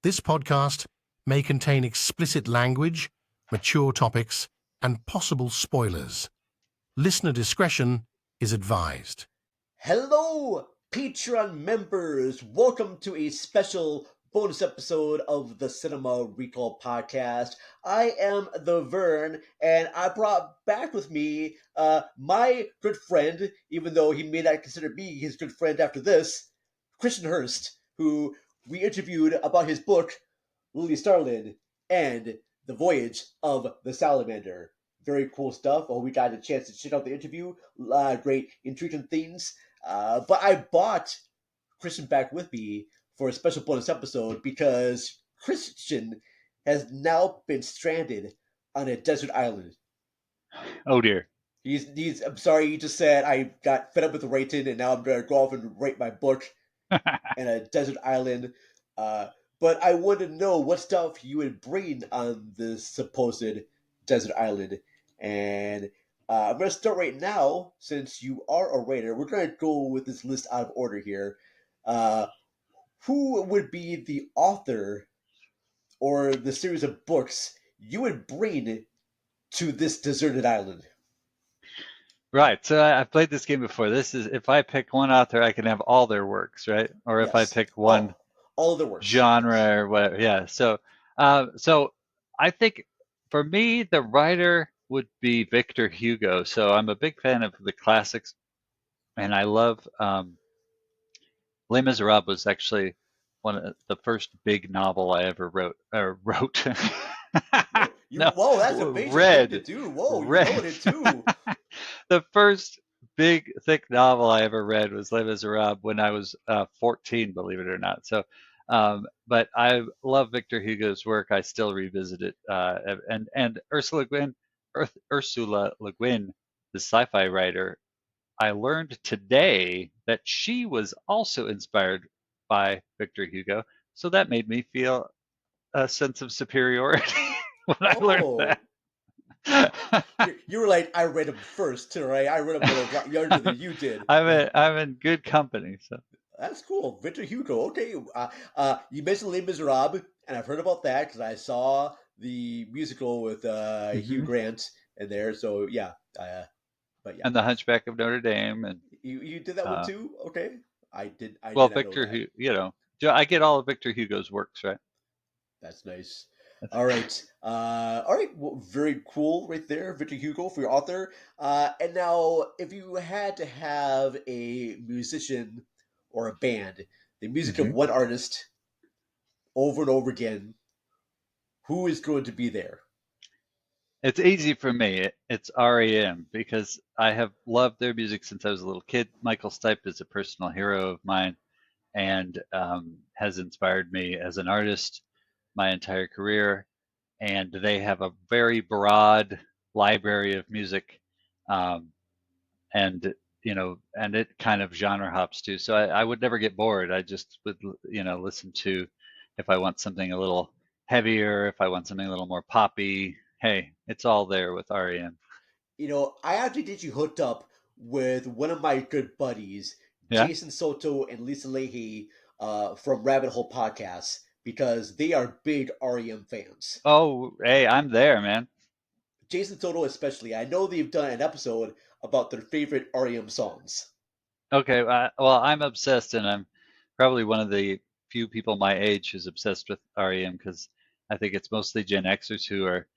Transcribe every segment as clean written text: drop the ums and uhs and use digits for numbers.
This podcast may contain explicit language, mature topics, and possible spoilers. Listener discretion is advised. Hello, Patreon members! Welcome to a special bonus episode of the Cinema Recall podcast. I am the Vern, and I brought back with me my good friend, even though he may not consider me his good friend after this, Christian Hurst, who we interviewed about his book, Starling, and the Voyage of the Salamander. Very cool stuff. Oh, we got a chance to check out the interview. Great, intriguing things. But I bought Christian back with me for a special bonus episode because Christian has now been stranded on a desert island. Oh dear. I'm sorry, he just said I got fed up with writing and now I'm going to go off and write my book in a desert island. But I want to know what stuff you would bring on this supposed desert island. And I'm going to start right now, since you are a writer. We're going to go with this list out of order here. Who would be the author or the series of books you would bring to this deserted island? Right. So I've played this game before. This is if I pick one author, I can have all their works, right? Or if I pick one all of their works, genre or whatever. Yeah. So I think for me, the writer would be Victor Hugo. So I'm a big fan of the classics, and I love Les Miserables was actually one of the first big novel I ever wrote. Whoa, that's amazing. Read. Whoa, you wrote it too. The first big, thick novel I ever read was Les Miserables when I was 14, believe it or not. So, but I love Victor Hugo's work. I still revisit it. And Ursula Le Guin, the sci-fi writer, I learned today that she was also inspired by Victor Hugo. So that made me feel a sense of superiority when I learned that. You were like, I read him first, right? I read him a lot younger than you did. I'm in good company, so that's cool. Victor Hugo. Okay, you mentioned Les Miserables, and I've heard about that because I saw the musical with Hugh Grant in there. So yeah, but yeah. And The Hunchback of Notre Dame, and you did that one too. Okay, I did. Well, Victor, I get all of Victor Hugo's works, right? That's nice. All right. Well, very cool right there, Victor Hugo, for your author. And now, if you had to have a musician or a band, the music of one artist over and over again, who is going to be there? It's easy for me. It's REM because I have loved their music since I was a little kid. Michael Stipe is a personal hero of mine and has inspired me as an artist my entire career, and they have a very broad library of music, and it kind of genre hops too. So I would never get bored. I just would listen to if I want something a little heavier, if I want something a little more poppy. Hey, it's all there with REM. I actually did you hooked up with one of my good buddies, Jason Soto and Lisa Leahy from Rabbit Hole Podcasts, because they are big REM fans. Oh, hey, I'm there, man. Jason Soto especially. I know they've done an episode about their favorite REM songs. Okay, well, I'm obsessed, and I'm probably one of the few people my age who's obsessed with REM because I think it's mostly Gen Xers who are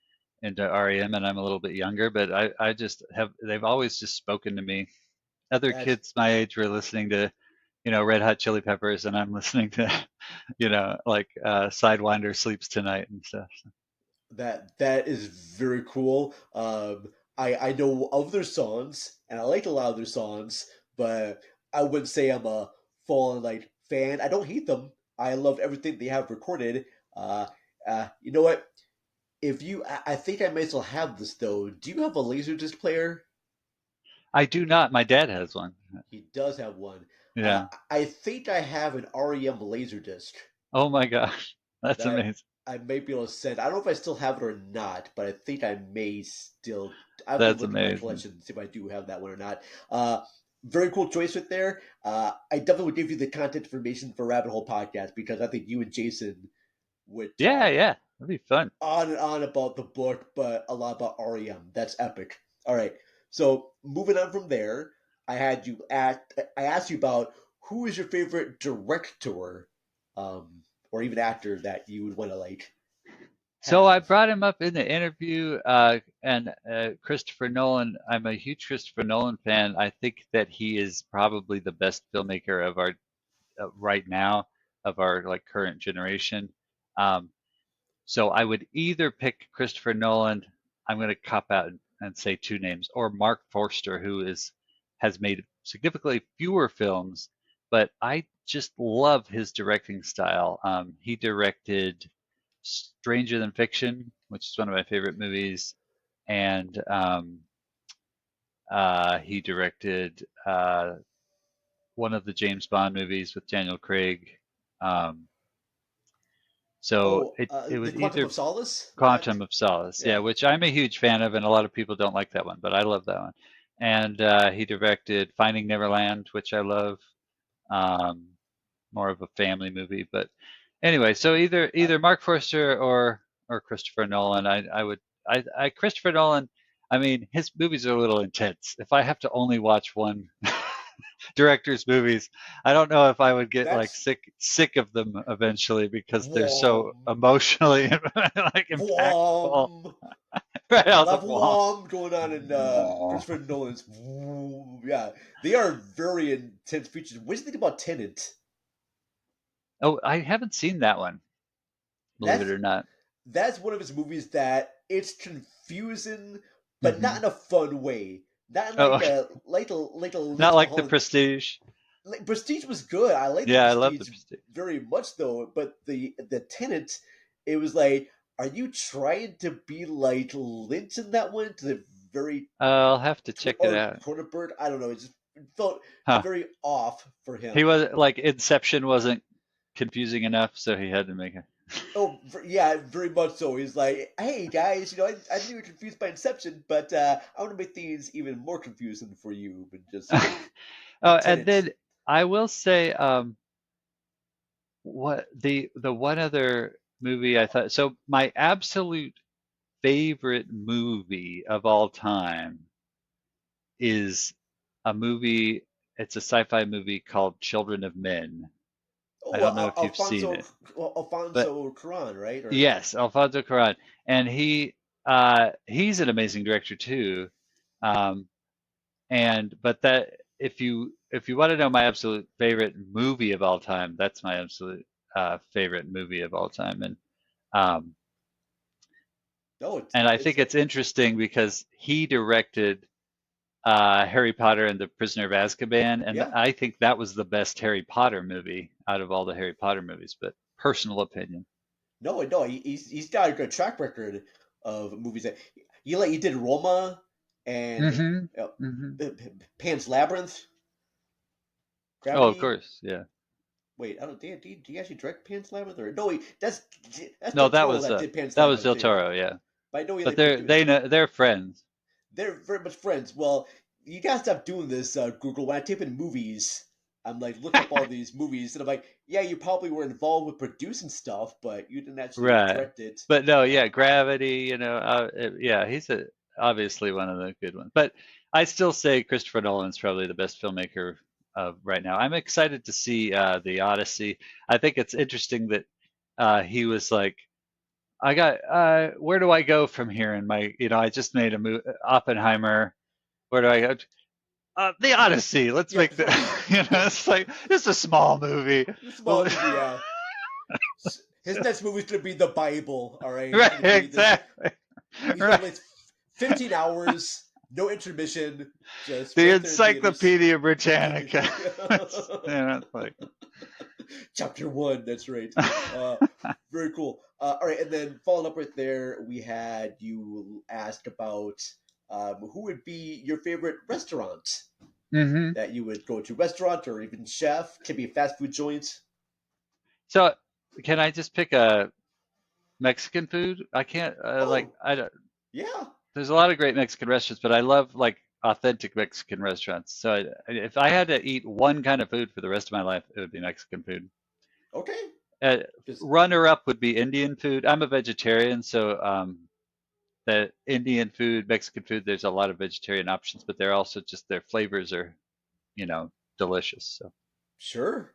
into REM, and I'm a little bit younger, but I just they've always just spoken to me. Other kids my age were listening to, Red Hot Chili Peppers, and I'm listening to, like Sidewinder Sleeps Tonight and stuff. So. That is very cool. I know of their songs, and I like a lot of their songs, but I wouldn't say I'm a full fan. I don't hate them. I love everything they have recorded. You know what? I think I may still have this though. Do you have a Laserdisc player? I do not. My dad has one. He does have one. Yeah. I think I have an REM Laserdisc. Oh my gosh, that's amazing. I may be able to send. I don't know if I still have it or not, but I think I may still. That's amazing. My collection to see if I do have that one or not. Very cool choice right there. I definitely would give you the content information for Rabbit Hole Podcast because I think you and Jason would Yeah, talk yeah, that'd be fun. on and on about the book, but a lot about REM. That's epic. All right. So moving on from there, I asked you about who is your favorite director, or even actor that you would want to like So I have. brought him up in the interview, and Christopher Nolan. I'm a huge Christopher Nolan fan. I think that he is probably the best filmmaker of our right now, of our like current generation. Um, So I would either pick Christopher Nolan. I'm going to cop out and say two names, or Mark Forster, who is has made significantly fewer films, but I just love his directing style. He directed Stranger Than Fiction, which is one of my favorite movies, and he directed one of the James Bond movies with Daniel Craig. Um, so Oh, it the was Quantum either of Solace. That Quantum of Solace, yeah, yeah. which I'm a huge fan of, and a lot of people don't like that one, but I love that one. And he directed Finding Neverland, which I love. Um, More of a family movie, but anyway, so I, either Mark Forster or Christopher Nolan. I Christopher Nolan. I mean, his movies are a little intense. If I have to only watch one director's movies, I don't know if I would get like that's sick of them eventually because they're so Wom. emotionally like impactful Wom. right A out the lot of wall. wom going on in Christopher Nolan's. Yeah, they are very intense features. What do you think about Tenant? Oh, I haven't seen that one, believe it That's or not. that's one of his movies that it's confusing, but not Hmm. in a fun way. Not in Oh, like okay. a like a Not Lindsay like The Mulholland. Prestige. Like Prestige was good. I like the Yeah, I love The Prestige Prestige. very much though, but the Tenant, it was like, are you trying to be like Lynch in that one? To the very I'll have to check it or out. Cronenberg? I don't know. It felt Huh. very off for He him. was like Inception wasn't confusing enough, so he had to make it. Oh, yeah, very much so. He's like, hey guys, I knew you were confused by Inception, but I want to make things even more confusing for you, but just like Oh, and Tenet. then I will say, what the one other movie I thought. So my absolute favorite movie of all time is a movie. It's a sci-fi movie called Children of Men. I Oh, don't know if you've seen it, but Alfonso Cuarón, right? Or yes, Alfonso Cuarón, and he's an amazing director too. Um, and but that if you want to know my absolute favorite movie of all time, that's my absolute favorite movie of all time. Um, no, and I it's think it's interesting because he directed Harry Potter and the Prisoner of Azkaban, and yeah. I think that was the best Harry Potter movie out of all the Harry Potter movies. But personal opinion. No, he's got a good track record of movies that he did Roma and Hmm. uh, Hmm. Pan's Labyrinth, Oh, of Gravity. course, yeah. Wait, I don't. Do you actually direct Pan's Labyrinth or no? That's No, Del Toro that did Pan's that was Labyrinth. Del Yeah, Toro, yeah. but I know he But like put doing it. they're friends. They're very much friends. Well, you gotta stop doing this, Google. When I type in movies, I'm like looking up all these movies, and I'm like, yeah, you probably were involved with producing stuff, but you didn't actually Right. direct it. But no, yeah, Uh, Gravity, yeah, he's obviously one of the good ones. But I still say Christopher Nolan's probably the best filmmaker right now. I'm excited to see the Odyssey. I think it's interesting that he was like, I got where do I go from here in my, I just made a Oppenheimer. Where do I go? The Odyssey. Let's yeah, make the, it's like it's a small movie. the small Well, movie. Yeah, his next movie's gonna be the Bible. All right, it's right, gonna be this. exactly. He's gonna Right. last 15 hours, no intermission, just The right there in theaters. Encyclopedia Britannica. It's like Chapter one. That's right. Uh, very cool. All right, and then following up right there, we had you ask about who would be your favorite restaurant hmm. that you would go to, restaurant or even chef. Can be a fast food joint. So, can I just pick a Mexican food? I can't like Oh, I don't. yeah. There's a lot of great Mexican restaurants, but I love like authentic Mexican restaurants. So, if I had to eat one kind of food for the rest of my life, it would be Mexican food. Okay. Uh, Just runner up would be Indian food. I'm a vegetarian, so the Indian food, Mexican food, there's a lot of vegetarian options, but they're also just their flavors are, you know, delicious. So sure.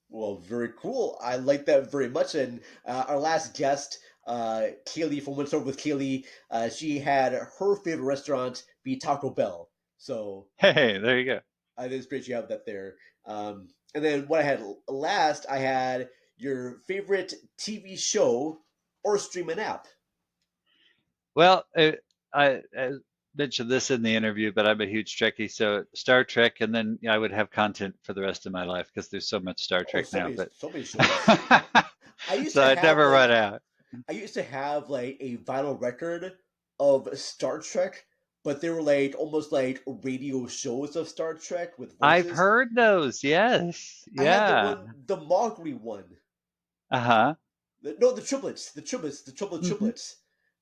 Well, very cool. I like that very much. And our last guest, Kaylee from What's Over with Kaylee, she had her favorite restaurant be Taco Bell. So hey, there you go. I think it's great you have that there. And then what I had last, I had your favorite TV show or streaming app. Well, I mentioned this in the interview, but I'm a huge Trekkie, so Star Trek, and then I would have content for the rest of my life because there's so much Star Oh, Trek now. But so many shows. I used so to I'd have never run like out. I used to have like a vinyl record of Star Trek, but they were like almost like radio shows of Star Trek with I've voices. heard those. Yes. I had Yeah. the Mowgli one. Uh-huh. No, the Hmm. triplets.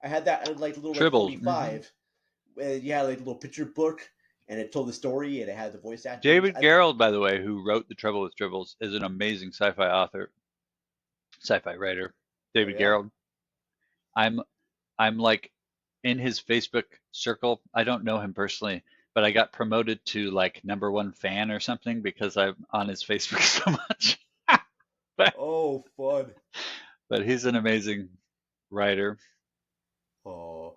I had that on like little like Tribbles. Hmm. 45, and you had like a little picture book, and it told the story, and it had the voice actors. David Gerrold, by the way, who wrote The Trouble with Tribbles, is an amazing sci-fi author, sci-fi writer. Oh David yeah. Gerrold. I'm I'm like in his Facebook circle. I don't know him personally, but I got promoted to like #1 fan or something because I'm on his Facebook so much. but Oh, fun. but he's an amazing writer. Oh,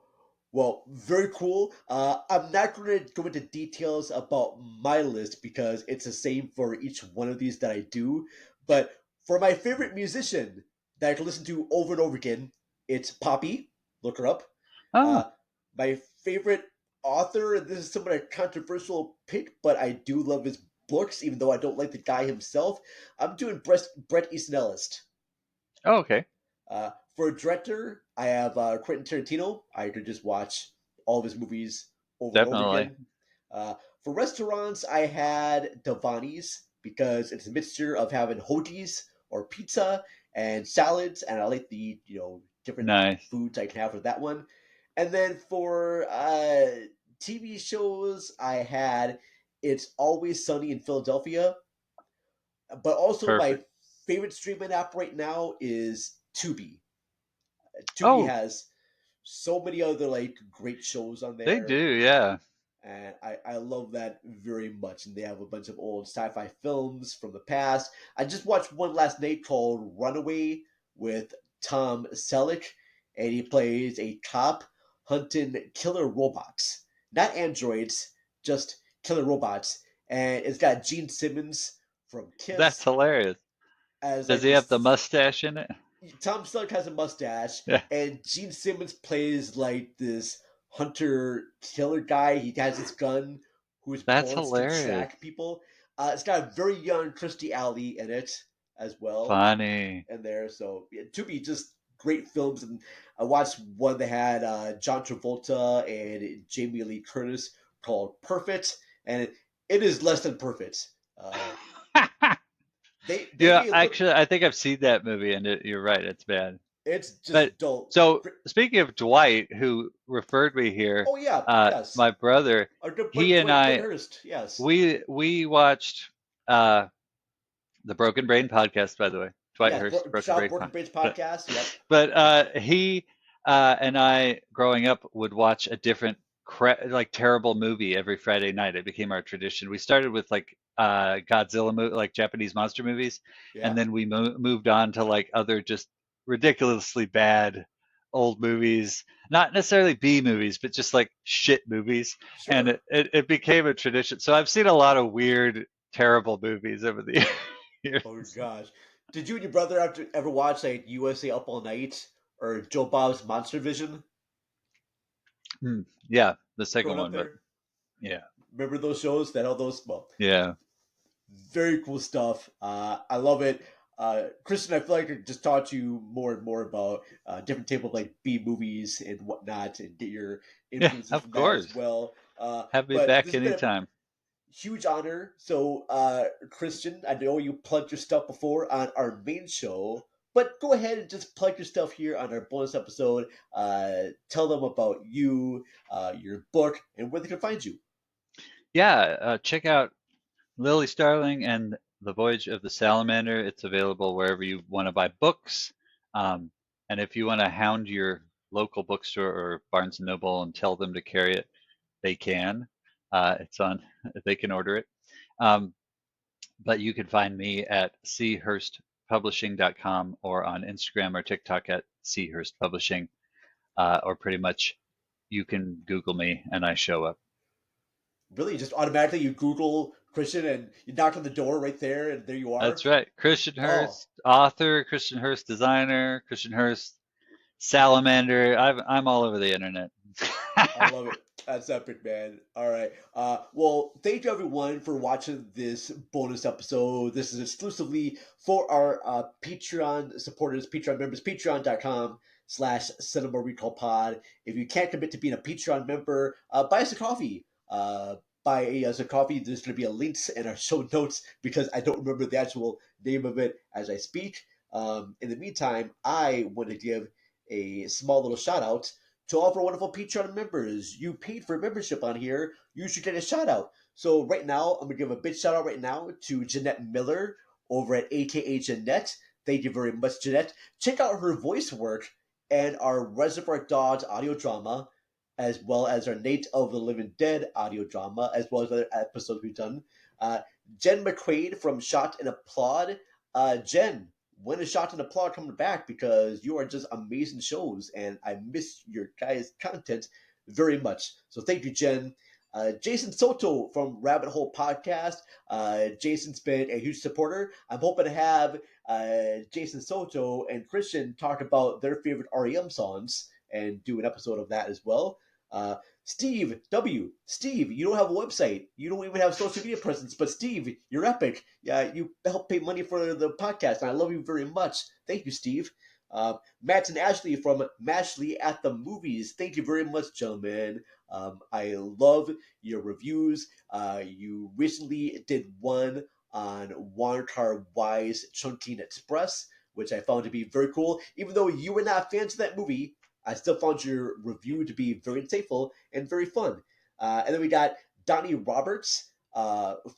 well, very cool. I'm not going to go into details about my list because it's the same for each one of these that I do. But for my favorite musician that I can listen to over and over again, it's Poppy. Look her up. Oh, Uh, my favorite author, and this is somewhat a controversial pick, but I do love his books, even though I don't like the guy himself. I'm doing Bret Easton Ellis. oh, okay, For a director, I have Quentin Tarantino. I could just watch all of his movies over and over definitely again. For restaurants, I had Devani's because it's a mixture of having hoagies or pizza and salads, and I like the different nice. foods I can have with that one. And then for TV shows, I had It's Always Sunny in Philadelphia, but also my Perfect. favorite streaming app right now is Tubi. Tubi Oh, has so many other like great shows on they do, there, yeah. and I love that very much. And they have a bunch of old sci-fi films from the past. I just watched one last night called Runaway with Tom Selleck, and he plays a cop hunting killer robots, not androids, just killer robots. And it's got Gene Simmons from That's Kiss hilarious. as Does like he have the this. mustache in it? Tom Selleck has a mustache, Yeah, and Gene Simmons plays like this hunter killer guy. He has his gun, whose that's bullets can hilarious. track people. It's got a very young Christy Alley in it as well, Funny. in there. So yeah, to be just great films. And I watched one that had John Travolta and Jamie Lee Curtis called Perfect, and it is less than perfect. They Yeah, may look. actually, I think I've seen that movie, and you're right, it's bad. It's But just dull. so speaking of Dwight, who referred me here, Oh yeah, yes. my brother, Our good he buddy and Dwight I, Hurst. Yes. we watched the Broken Brain podcast, by the way, Dwight Yes. Hurst, Broken Shop Brain Broken Bridge podcast. podcast. Yep. But he and I, growing up, would watch a different like terrible movie every Friday night. It became our tradition. We started with like Godzilla like Japanese monster movies, and Yeah. then we moved on to like other just ridiculously bad old movies, not necessarily B movies, but just like shit movies. And Sure. it became a tradition. So I've seen a lot of weird, terrible movies over the Oh years. gosh. Did you and your brother ever watch like USA Up All Night or Joe Bob's Monster Vision Hmm. Yeah, the second growing up one, but there? yeah, Remember those shows that all those well, yeah. very cool stuff. I love it. Christian, I feel like I just taught you more and more about different type of like B movies and whatnot, and get your Yeah, influences of from that as course. well. Have me But this back has been a anytime. huge honor. So, Christian, I know you plugged your stuff before on our main show, but go ahead and just plug your stuff here on our bonus episode. Tell them about you, your book, and where they can find you. Yeah, check out Lily Starling and The Voyage of the Salamander. It's available wherever you want to buy books. And if you want to hound your local bookstore or Barnes and Noble and tell them to carry it, they can. It's on. They can order it. But you can find me at churstpublishing.com or on Instagram or TikTok at churstpublishing, or pretty much you can Google me and I show up. Really, just automatically you Google Christian and you knock on the door right there, and there you are. That's right. Christian Oh, Hurst, author, Christian Hurst, designer, Christian Hurst, Salamander. I'm all over the internet. I love it. That's epic, man. All right. Well, thank you everyone for watching this bonus episode. This is exclusively for our Patreon supporters, Patreon members, patreon.com/Cinema Recall Pod. If you can't commit to being a Patreon member, buy us a coffee. Buy us a coffee. There's going to be a links in our show notes because I don't remember the actual name of it as I speak. In the meantime, I want to give a small little shout out to all of our wonderful Patreon members. You paid for membership on here, you should get a shout out. So right now, I'm gonna give a big shout out right now to Jeanette Miller over at AKA Jeanette. Thank you very much, Jeanette. Check out her voice work and our Reservoir Dogs audio drama, as well as our Nate of the Living Dead audio drama, as well as other episodes we've done. Jen McQuaid from Shot and Applaud. Jen, when is Shot and Applaud coming back? Because you are just amazing shows, and I miss your guys' content very much. So thank you, Jen. Jason Soto from Rabbit Hole Podcast. Jason's been a huge supporter. I'm hoping to have Jason Soto and Christian talk about their favorite REM songs and do an episode of that as well. Steve W. Steve, you don't have a website. You don't even have social media presence, but Steve, you're epic. Yeah, you help pay money for the podcast, and I love you very much. Thank you, Steve. Matt and Ashley from Mashley at the Movies. Thank you very much, gentlemen. I love your reviews. You recently did one on Wonka Wise Chunking Express, which I found to be very cool. Even though you were not fans of that movie, I still found your review to be very insightful and very fun. And then we got Donnie Roberts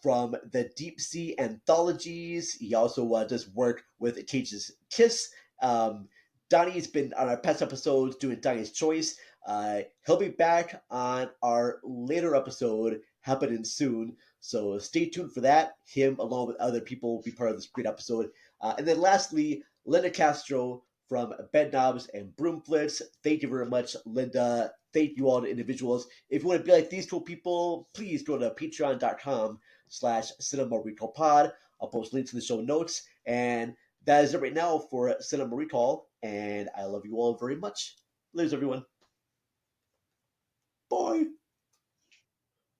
from the Deep Sea Anthologies. He also does work with Cage's Kiss. Donnie's been on our past episodes doing Donnie's Choice. He'll be back on our later episode happening soon. So stay tuned for that. Him, along with other people, will be part of this great episode. And then lastly, Linda Castro from Bed Knobs and Broomflits. Thank you very much, Linda. Thank you all the individuals. If you want to be like these cool people, please go to patreon.com/Cinema Recall Pod. I'll post links in the show notes. And that is it right now for Cinema Recall. And I love you all very much. Later, everyone.